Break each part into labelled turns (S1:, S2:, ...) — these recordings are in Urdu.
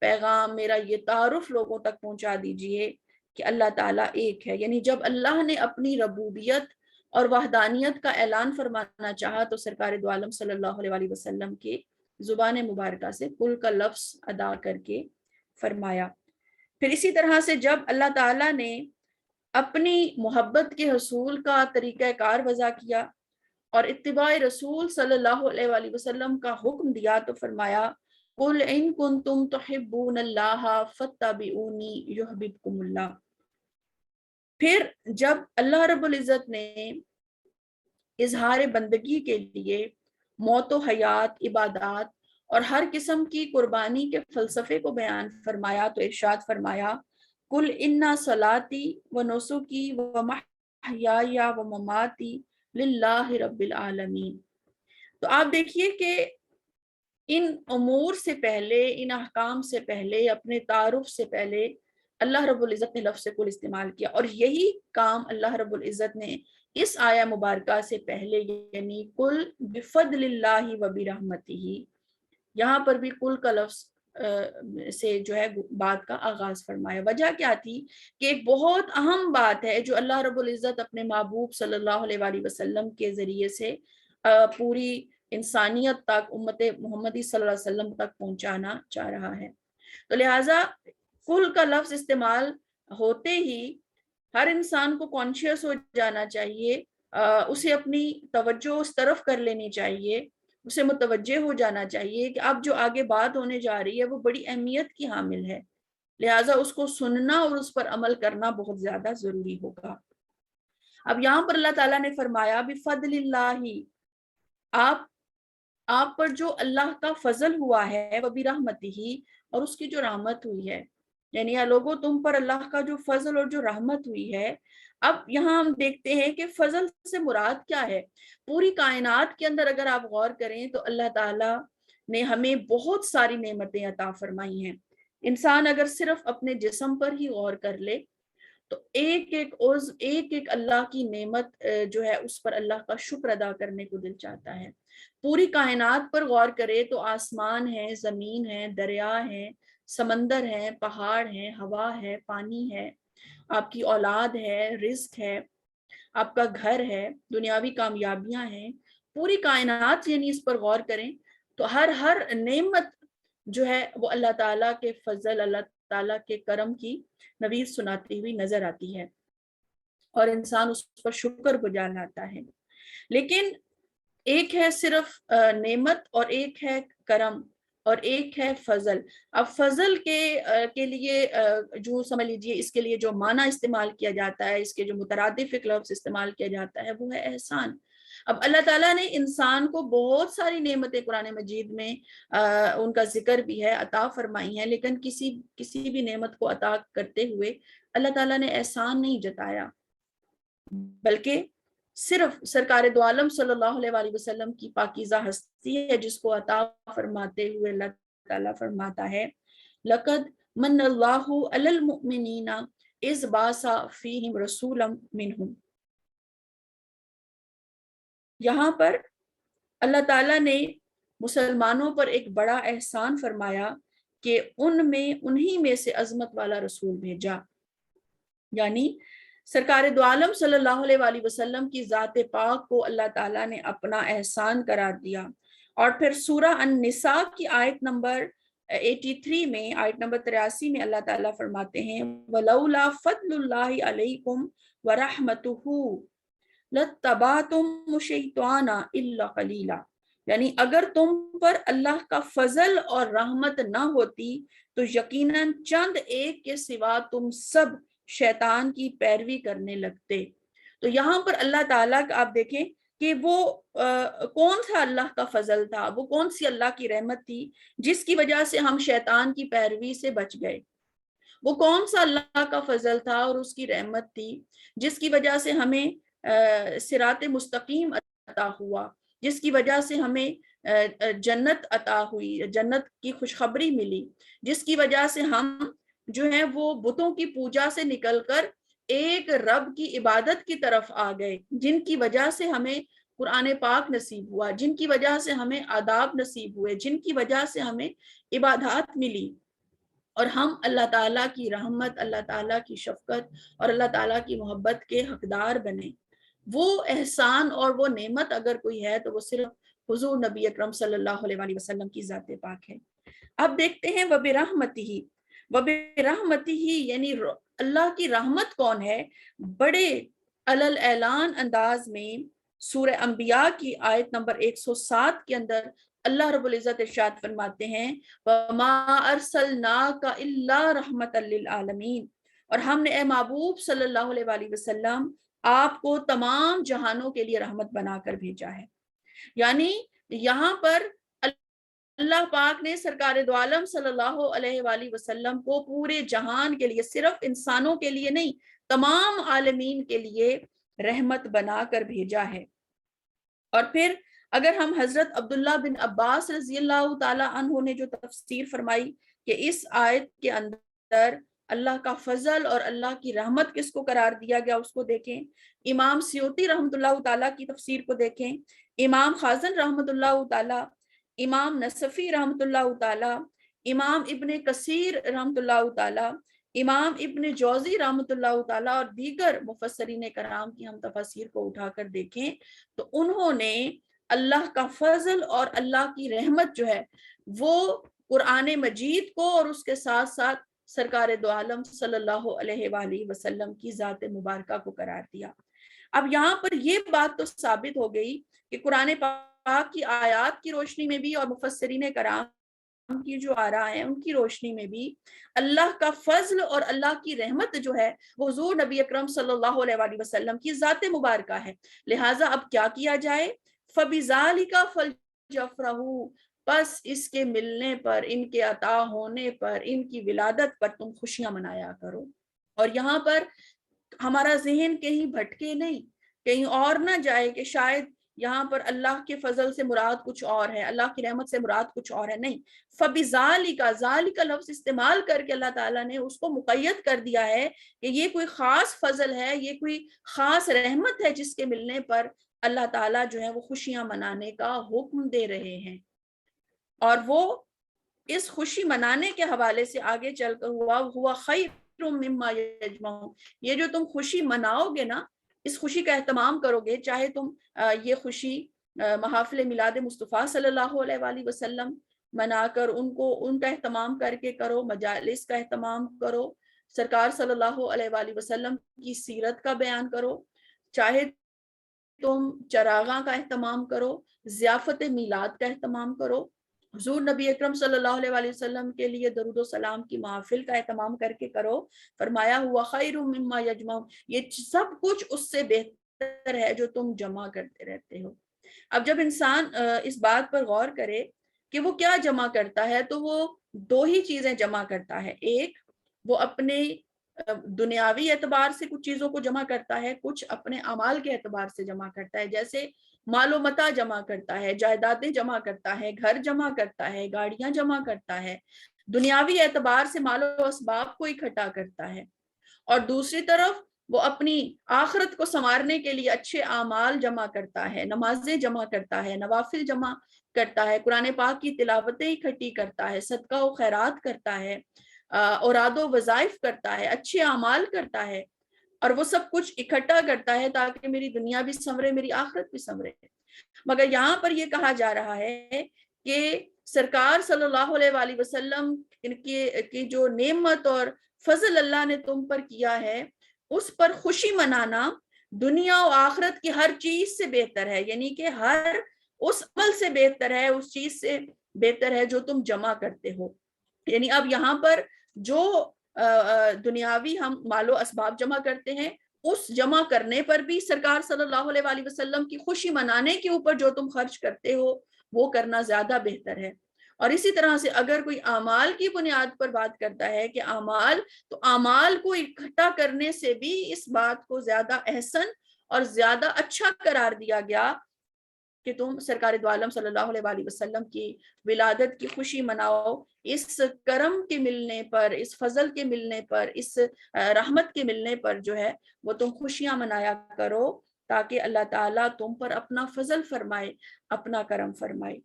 S1: پیغام، میرا یہ تعارف لوگوں تک پہنچا دیجئے کہ اللہ تعالیٰ ایک ہے. یعنی جب اللہ نے اپنی ربوبیت اور وحدانیت کا اعلان فرمانا چاہا تو سرکار دو عالم صلی اللہ علیہ وسلم کی زبان مبارکہ سے کل کا لفظ ادا کر کے فرمایا. پھر اسی طرح سے جب اللہ تعالیٰ نے اپنی محبت کے حصول کا طریقہ کار وضع کیا اور اتباع رسول صلی اللہ علیہ وآلہ وسلم کا حکم دیا تو فرمایا قُلْ إِن كُنتُمْ تُحِبُّونَ اللَّهَ فَاتَّبِعُونِي يُحْبِبْكُمُ اللَّهُ. پھر جب اللہ رب العزت نے اظہار بندگی کے لیے موت و حیات، عبادات اور ہر قسم کی قربانی کے فلسفے کو بیان فرمایا تو ارشاد فرمایا قُلْ إِنَّ صَلَاتِي وَنُسُكِي وَمَحْيَايَ وَمَمَاتِي لِلَّهِ رَبِّ الْعَالَمِينَ. تو آپ دیکھیے کہ ان امور سے پہلے، ان احکام سے پہلے، اپنے تعارف سے پہلے اللہ رب العزت نے لفظ کل استعمال کیا، اور یہی کام اللہ رب العزت نے اس آیہ مبارکہ سے پہلے یعنی قل بفضل اللہ و برحمتہ، یہاں پر بھی کل کا لفظ سے جو ہے بات کا آغاز فرمایا. وجہ کیا تھی کہ ایک بہت اہم بات ہے جو اللہ رب العزت اپنے محبوب صلی اللہ علیہ وآلہ وسلم کے ذریعے سے پوری انسانیت تک، امت محمدی صلی اللہ علیہ وسلم تک پہنچانا چاہ رہا ہے. تو لہٰذا کل کا لفظ استعمال ہوتے ہی ہر انسان کو کانشیس ہو جانا چاہیے، اسے اپنی توجہ اس طرف کر لینی چاہیے، اسے متوجہ ہو جانا چاہیے کہ اب جو آگے بات ہونے جا رہی ہے وہ بڑی اہمیت کی حامل ہے، لہٰذا اس کو سننا اور اس پر عمل کرنا بہت زیادہ ضروری ہوگا. اب یہاں پر اللہ تعالیٰ نے فرمایا بفضل اللہ، آپ پر جو اللہ کا فضل ہوا ہے وبرحمتہ، اور اس کی جو رحمت ہوئی ہے، یعنی لوگوں تم پر اللہ کا جو فضل اور جو رحمت ہوئی ہے. اب یہاں ہم دیکھتے ہیں کہ فضل سے مراد کیا ہے. پوری کائنات کے اندر اگر آپ غور کریں تو اللہ تعالیٰ نے ہمیں بہت ساری نعمتیں عطا فرمائی ہیں. انسان اگر صرف اپنے جسم پر ہی غور کر لے تو ایک ایک عضو، ایک ایک اللہ کی نعمت جو ہے اس پر اللہ کا شکر ادا کرنے کو دل چاہتا ہے. پوری کائنات پر غور کرے تو آسمان ہے، زمین ہے، دریا ہے، سمندر ہے، پہاڑ ہے، ہوا ہے، پانی ہے، آپ کی اولاد ہے، رزق ہے، آپ کا گھر ہے، دنیاوی کامیابیاں ہیں. پوری کائنات یعنی اس پر غور کریں تو ہر نعمت جو ہے وہ اللہ تعالیٰ کے فضل، اللہ تعالیٰ کے کرم کی نوید سناتی ہوئی نظر آتی ہے اور انسان اس پر شکر گزار لاتا ہے. لیکن ایک ہے صرف نعمت اور ایک ہے کرم اور ایک ہے فضل. اب فضل کے لیے جو سمجھ لیجئے اس کے لیے جو معنی استعمال کیا جاتا ہے، اس کے جو مترادف ایک لفظ استعمال کیا جاتا ہے وہ ہے احسان. اب اللہ تعالیٰ نے انسان کو بہت ساری نعمتیں قرآن مجید میں ان کا ذکر بھی ہے، عطا فرمائی ہیں، لیکن کسی بھی نعمت کو عطا کرتے ہوئے اللہ تعالیٰ نے احسان نہیں جتایا، بلکہ صرف سرکار دو عالم صلی اللہ علیہ وآلہ وسلم کی پاکیزہ ہستی ہے جس کو عطا فرماتے ہوئے اللہ تعالیٰ فرماتا ہے لَقَدْ مَنَّ اللَّهُ عَلَى الْمُؤْمِنِينَ إِذْ بَعَثَ فِيهِمْ رَسُولًا مِّنْهُمْ. یہاں پر اللہ تعالیٰ نے مسلمانوں پر ایک بڑا احسان فرمایا کہ انہی میں سے عظمت والا رسول بھیجا. یعنی سرکار دو عالم صلی اللہ علیہ وآلہ وسلم کی ذات پاک کو اللہ تعالیٰ نے اپنا احسان قرار دیا. اور پھر سورہ النساء کی آیت نمبر 83 میں، آیت نمبر 83 میں اللہ تعالیٰ فرماتے ہیں وَلَوْلَا فَضْلُ اللَّهِ عَلَيْكُمْ وَرَحْمَتُهُ لَاتَّبَعْتُمُ الشَّيْطَانَ إِلَّا قَلِيلًا. یعنی اگر تم پر اللہ کا فضل اور رحمت نہ ہوتی تو یقیناً چند ایک کے سوا تم سب شیطان کی پیروی کرنے لگتے. تو یہاں پر اللہ تعالیٰ کا آپ دیکھیں کہ وہ کون سا اللہ کا فضل تھا، وہ کون سی اللہ کی رحمت تھی جس کی وجہ سے ہم شیطان کی پیروی سے بچ گئے. وہ کون سا اللہ کا فضل تھا اور اس کی رحمت تھی جس کی وجہ سے ہمیں صراط مستقیم عطا ہوا، جس کی وجہ سے ہمیں جنت عطا ہوئی، جنت کی خوشخبری ملی، جس کی وجہ سے ہم جو ہیں وہ بتوں کی پوجا سے نکل کر ایک رب کی عبادت کی طرف آ گئے، جن کی وجہ سے ہمیں قرآن پاک نصیب ہوا، جن کی وجہ سے ہمیں آداب نصیب ہوئے، جن کی وجہ سے ہمیں عبادات ملی. اور ہم اللہ تعالیٰ کی رحمت، اللہ تعالیٰ کی شفقت اور اللہ تعالیٰ کی محبت کے حقدار بنیں۔ وہ احسان اور وہ نعمت اگر کوئی ہے تو وہ صرف حضور نبی اکرم صلی اللہ علیہ وسلم کی ذات پاک ہے۔ اب دیکھتے ہیں وَبِرَحْمَتِهِ، وَبِرَحْمَتِهِ یعنی اللہ کی رحمت کون ہے؟ بڑے علل اعلان انداز میں سورہ انبیاء کی آیت نمبر 107 کے اندر اللہ رب العزت ارشاد فرماتے ہیں وَمَا أَرْسَلْنَاكَ إِلَّا رَحْمَةً لِلْعَالَمِينَ، اور ہم نے اے محبوب صلی اللہ علیہ وسلم آپ کو تمام جہانوں کے لیے رحمت بنا کر بھیجا ہے۔ یعنی یہاں پر اللہ پاک نے سرکار دو عالم صلی اللہ علیہ وآلہ وسلم کو پورے جہان کے لیے، صرف انسانوں کے لیے نہیں، تمام عالمین کے لیے رحمت بنا کر بھیجا ہے۔ اور پھر اگر ہم حضرت عبداللہ بن عباس رضی اللہ تعالی عنہ نے جو تفسیر فرمائی کہ اس آیت کے اندر اللہ کا فضل اور اللہ کی رحمت کس کو قرار دیا گیا، اس کو دیکھیں۔ امام سیوطی رحمۃ اللہ تعالیٰ کی تفسیر کو دیکھیں، امام خازن رحمۃ اللہ تعالیٰ، امام نصفی رحمۃ اللہ تعالیٰ، امام ابن کثیر رحمۃ اللہ تعالیٰ، امام ابن جوزی رحمۃ اللہ تعالیٰ اور دیگر مفسرین کرام کی ہم تفاسیر کو اٹھا کر دیکھیں تو انہوں نے اللہ کا فضل اور اللہ کی رحمت جو ہے وہ قرآن مجید کو اور اس کے ساتھ ساتھ سرکار دو عالم صلی اللہ علیہ وآلہ وسلم کی ذات مبارکہ کو قرار دیا۔ اب یہاں پر یہ بات تو ثابت ہو گئی کہ قرآن پاک کی آیات کی روشنی میں بھی اور مفسرین کرام کی جو آراء ہیں ان کی روشنی میں بھی اللہ کا فضل اور اللہ کی رحمت جو ہے وہ حضور نبی اکرم صلی اللہ علیہ وآلہ وسلم کی ذات مبارکہ ہے۔ لہٰذا اب کیا کیا جائے؟ فَبِذَالِكَ فَلْيَفْرَحُوا، بس اس کے ملنے پر، ان کے عطا ہونے پر، ان کی ولادت پر تم خوشیاں منایا کرو۔ اور یہاں پر ہمارا ذہن کہیں بھٹکے نہیں، کہیں اور نہ جائے کہ شاید یہاں پر اللہ کے فضل سے مراد کچھ اور ہے، اللہ کی رحمت سے مراد کچھ اور ہے، نہیں۔ فَبِذَالِكَ، ذالک لفظ استعمال کر کے اللہ تعالیٰ نے اس کو مقید کر دیا ہے کہ یہ کوئی خاص فضل ہے، یہ کوئی خاص رحمت ہے جس کے ملنے پر اللہ تعالیٰ جو ہے وہ خوشیاں منانے کا حکم دے رہے ہیں۔ اور وہ اس خوشی منانے کے حوالے سے آگے چل کر ہوا خیر مما یجمعون، یہ جو تم خوشی مناؤ گے نا، اس خوشی کا اہتمام کرو گے، چاہے تم یہ خوشی محافل میلاد مصطفیٰ صلی اللہ علیہ وآلہ وسلم منا کر ان کا اہتمام کر کے کرو، مجالس کا اہتمام کرو، سرکار صلی اللہ علیہ وآلہ وسلم کی سیرت کا بیان کرو، چاہے تم چراغاں کا اہتمام کرو، ضیافت میلاد کا اہتمام کرو، حضور نبی اکرم صلی اللہ علیہ وآلہ وسلم کے لیے درود و سلام کی محافل کا اہتمام کر کے کرو۔ فرمایا ہوا خیر مما یجمعون، یہ سب کچھ اس سے بہتر ہے جو تم جمع کرتے رہتے ہو۔ اب جب انسان اس بات پر غور کرے کہ وہ کیا جمع کرتا ہے تو وہ دو ہی چیزیں جمع کرتا ہے۔ ایک، وہ اپنے دنیاوی اعتبار سے کچھ چیزوں کو جمع کرتا ہے، کچھ اپنے اعمال کے اعتبار سے جمع کرتا ہے، جیسے مال و متاع جمع کرتا ہے، جائیدادیں جمع کرتا ہے، گھر جمع کرتا ہے، گاڑیاں جمع کرتا ہے، دنیاوی اعتبار سے مال و اسباب کو اکٹھا کرتا ہے۔ اور دوسری طرف وہ اپنی آخرت کو سنوارنے کے لیے اچھے اعمال جمع کرتا ہے، نمازیں جمع کرتا ہے، نوافل جمع کرتا ہے، قرآن پاک کی تلاوتیں اکٹھی کرتا ہے، صدقہ و خیرات کرتا ہے، اوراد و وظائف کرتا ہے، اچھے اعمال کرتا ہے، اور وہ سب کچھ اکٹھا کرتا ہے تاکہ میری دنیا بھی سنورے، میری آخرت بھی سنورے۔ مگر یہاں پر یہ کہا جا رہا ہے کہ سرکار صلی اللہ علیہ وآلہ وسلم کی جو نعمت اور فضل اللہ نے تم پر کیا ہے اس پر خوشی منانا دنیا و آخرت کی ہر چیز سے بہتر ہے، یعنی کہ ہر اس عمل سے بہتر ہے، اس چیز سے بہتر ہے جو تم جمع کرتے ہو۔ یعنی اب یہاں پر جو دنیاوی ہم مال و اسباب جمع کرتے ہیں، اس جمع کرنے پر بھی سرکار صلی اللہ علیہ وآلہ وسلم کی خوشی منانے کے اوپر جو تم خرچ کرتے ہو وہ کرنا زیادہ بہتر ہے۔ اور اسی طرح سے اگر کوئی اعمال کی بنیاد پر بات کرتا ہے کہ اعمال، تو اعمال کو اکٹھا کرنے سے بھی اس بات کو زیادہ احسن اور زیادہ اچھا قرار دیا گیا کہ تم سرکار دو عالم صلی اللہ علیہ وآلہ وسلم کی ولادت کی خوشی مناؤ، اس کرم کے ملنے پر، اس فضل کے ملنے پر، اس رحمت کے ملنے پر جو ہے وہ تم خوشیاں منایا کرو تاکہ اللہ تعالیٰ تم پر اپنا فضل فرمائے، اپنا کرم فرمائے۔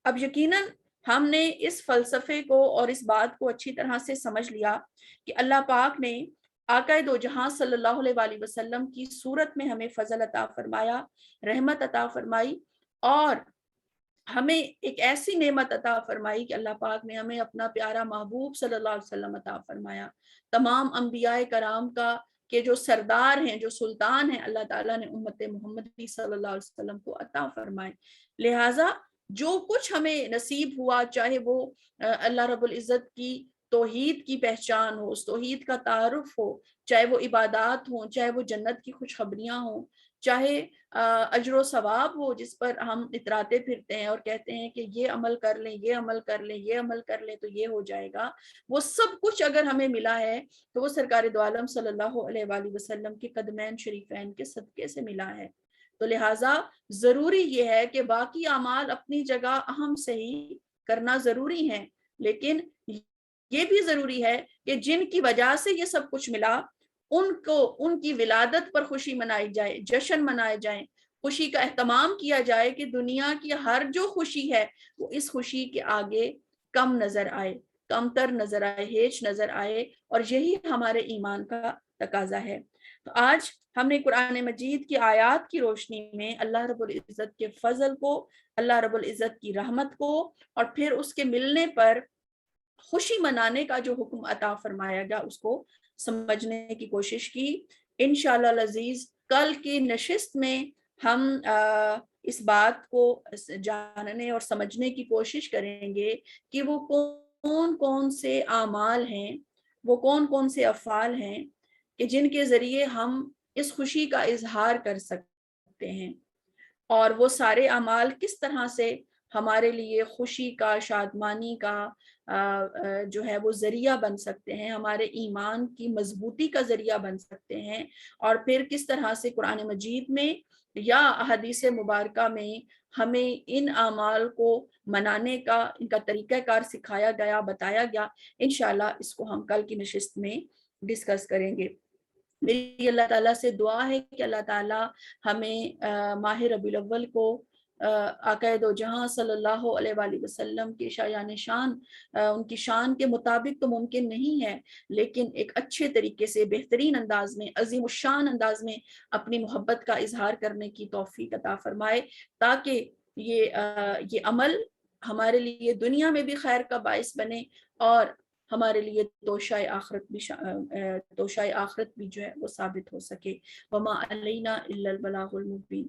S1: اب یقیناً ہم نے اس فلسفے کو اور اس بات کو اچھی طرح سے سمجھ لیا کہ اللہ پاک نے آقا دو جہاں صلی اللہ علیہ وآلہ وسلم کی صورت میں ہمیں فضل عطا فرمایا، رحمت عطا فرمائی، اور ہمیں ایک ایسی نعمت عطا فرمائی کہ اللہ پاک نے ہمیں اپنا پیارا محبوب صلی اللہ علیہ وسلم عطا فرمایا۔ تمام انبیاء کرام کا کہ جو سردار ہیں، جو سلطان ہیں، اللہ تعالیٰ نے امت محمدی صلی اللہ علیہ وسلم کو عطا فرمائے۔ لہٰذا جو کچھ ہمیں نصیب ہوا، چاہے وہ اللہ رب العزت کی توحید کی پہچان ہو، اس توحید کا تعارف ہو، چاہے وہ عبادات ہوں، چاہے وہ جنت کی خوشخبریاں ہوں، چاہے اجر و ثواب ہو جس پر ہم اتراتے پھرتے ہیں اور کہتے ہیں کہ یہ عمل کر لیں، یہ عمل کر لیں، یہ عمل کر لیں تو یہ ہو جائے گا، وہ سب کچھ اگر ہمیں ملا ہے تو وہ سرکار دو عالم صلی اللہ علیہ وآلہ وسلم کے قدمین شریفین کے صدقے سے ملا ہے۔ تو لہٰذا ضروری یہ ہے کہ باقی اعمال اپنی جگہ اہم صحیح کرنا ضروری ہیں، لیکن یہ بھی ضروری ہے کہ جن کی وجہ سے یہ سب کچھ ملا ان کی ولادت پر خوشی منائی جائے، جشن منائے جائیں، خوشی کا اہتمام کیا جائے کہ دنیا کی ہر جو خوشی ہے وہ اس خوشی کے آگے کم نظر آئے، کم تر نظر آئے، ہیچ نظر آئے، اور یہی ہمارے ایمان کا تقاضا ہے۔ تو آج ہم نے قرآن مجید کی آیات کی روشنی میں اللہ رب العزت کے فضل کو، اللہ رب العزت کی رحمت کو، اور پھر اس کے ملنے پر خوشی منانے کا جو حکم عطا فرمایا گیا اس کو سمجھنے کی کوشش کی۔ انشاءاللہ العزیز کل کی نشست میں ہم اس بات کو جاننے اور سمجھنے کی کوشش کریں گے کہ وہ کون کون سے اعمال ہیں، وہ کون کون سے افعال ہیں کہ جن کے ذریعے ہم اس خوشی کا اظہار کر سکتے ہیں، اور وہ سارے اعمال کس طرح سے ہمارے لیے خوشی کا، شادمانی کا جو ہے وہ ذریعہ بن سکتے ہیں، ہمارے ایمان کی مضبوطی کا ذریعہ بن سکتے ہیں، اور پھر کس طرح سے قرآن مجید میں یا احادیث مبارکہ میں ہمیں ان اعمال کو منانے کا، ان کا طریقہ کار سکھایا گیا، بتایا گیا۔ انشاءاللہ اس کو ہم کل کی نشست میں ڈسکس کریں گے۔ میری اللہ تعالیٰ سے دعا ہے کہ اللہ تعالیٰ ہمیں ماہ ربیع الاول کو آقا دو جہاں صلی اللہ علیہ وآلہ وسلم کے شایان شان، ان کی شان کے مطابق تو ممکن نہیں ہے، لیکن ایک اچھے طریقے سے، بہترین انداز میں، عظیم الشان انداز میں اپنی محبت کا اظہار کرنے کی توفیق عطا فرمائے، تاکہ یہ عمل ہمارے لیے دنیا میں بھی خیر کا باعث بنے، اور ہمارے لیے توشہ آخرت بھی جو ہے وہ ثابت ہو سکے۔ وما علینا الا البلاغ المبین۔